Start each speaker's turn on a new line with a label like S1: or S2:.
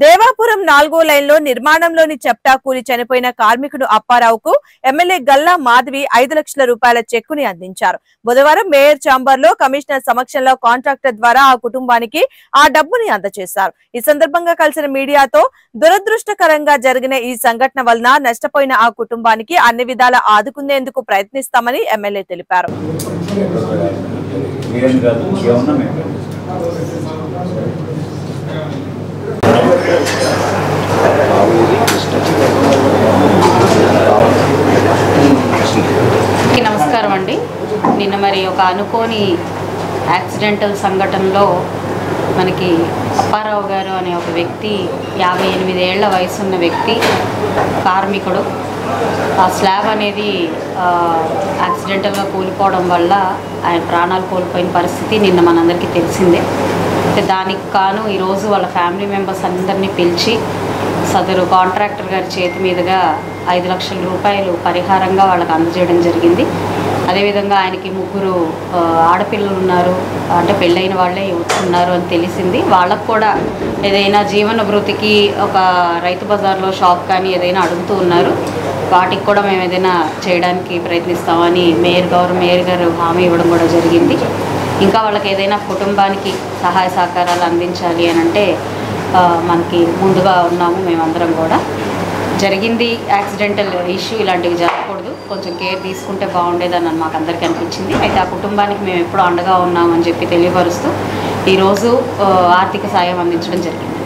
S1: దేవాపురం 4వ లైన్లో నిర్మాణంలోని చెప్టా కూలి చనిపోయిన కార్మికుడు అప్పారావుకు ఎమ్మెల్యే గల్లా మాధవి 5 లక్షల రూపాయల చెక్కుని అందించారు. బుధవారం మేయర్ ఛాంబర్ లో కమిషనర్ సమక్షంలో కాంట్రాక్టర్ ద్వారా ఆ కుటుంబానికి ఆ డబ్బుని అందజేశారు. ఈ సందర్భంగా కలిసిన మీడియాతో దురదృష్టకరంగా జరిగిన ఈ సంఘటన వలన నష్టపోయిన ఆ కుటుంబానికి అన్ని విధాలా ఆదుకునేందుకు ప్రయత్నిస్తామని ఎమ్మెల్యే తెలిపారు.
S2: నమస్కారం అండి. నిన్న మరి ఒక అనుకోని యాక్సిడెంటల్ సంఘటనలో మనకి అప్పారావు గారు అనే ఒక వ్యక్తి 58 ఏళ్ల వయసున్న వ్యక్తి కార్మికుడు ఆ స్లాబ్ అనేది యాక్సిడెంటల్గా కూలిపోవడం వల్ల ఆయన ప్రాణాలు కోల్పోయిన పరిస్థితి నిన్న మనందరికీ తెలిసిందే. దానికి కాను ఈరోజు వాళ్ళ ఫ్యామిలీ మెంబర్స్ అందరినీ పిలిచి సదరు కాంట్రాక్టర్ గారి చేతి మీదుగా 5 లక్షల రూపాయలు పరిహారంగా వాళ్ళకి అందజేయడం జరిగింది. అదేవిధంగా ఆయనకి 3 ఆడపిల్లలు ఉన్నారు, అంటే పెళ్ళైన వాళ్ళే ఉన్నారు అని తెలిసింది. వాళ్ళకు కూడా ఏదైనా జీవన భృతికి ఒక రైతు బజార్లో షాప్ కానీ ఏదైనా అడుగుతూ ఉన్నారు. వాటికి కూడా మేము ఏదైనా చేయడానికి ప్రయత్నిస్తామని మేయర్ గారు హామీ ఇవ్వడం కూడా జరిగింది. ఇంకా వాళ్ళకి ఏదైనా కుటుంబానికి సహాయ సహకారాలు అందించాలి అని అంటే మనకి ముందుగా ఉన్నాము. మేమందరం కూడా జరిగింది యాక్సిడెంటల్ ఇష్యూ, ఇలాంటివి జరగకూడదు, కొంచెం కేర్ తీసుకుంటే బాగుండేదని మాకు అందరికీ అనిపించింది. అయితే ఆ కుటుంబానికి మేము ఎప్పుడూ అండగా ఉన్నామని చెప్పి తెలియపరుస్తూ ఈరోజు ఆర్థిక సాయం అందించడం జరిగింది.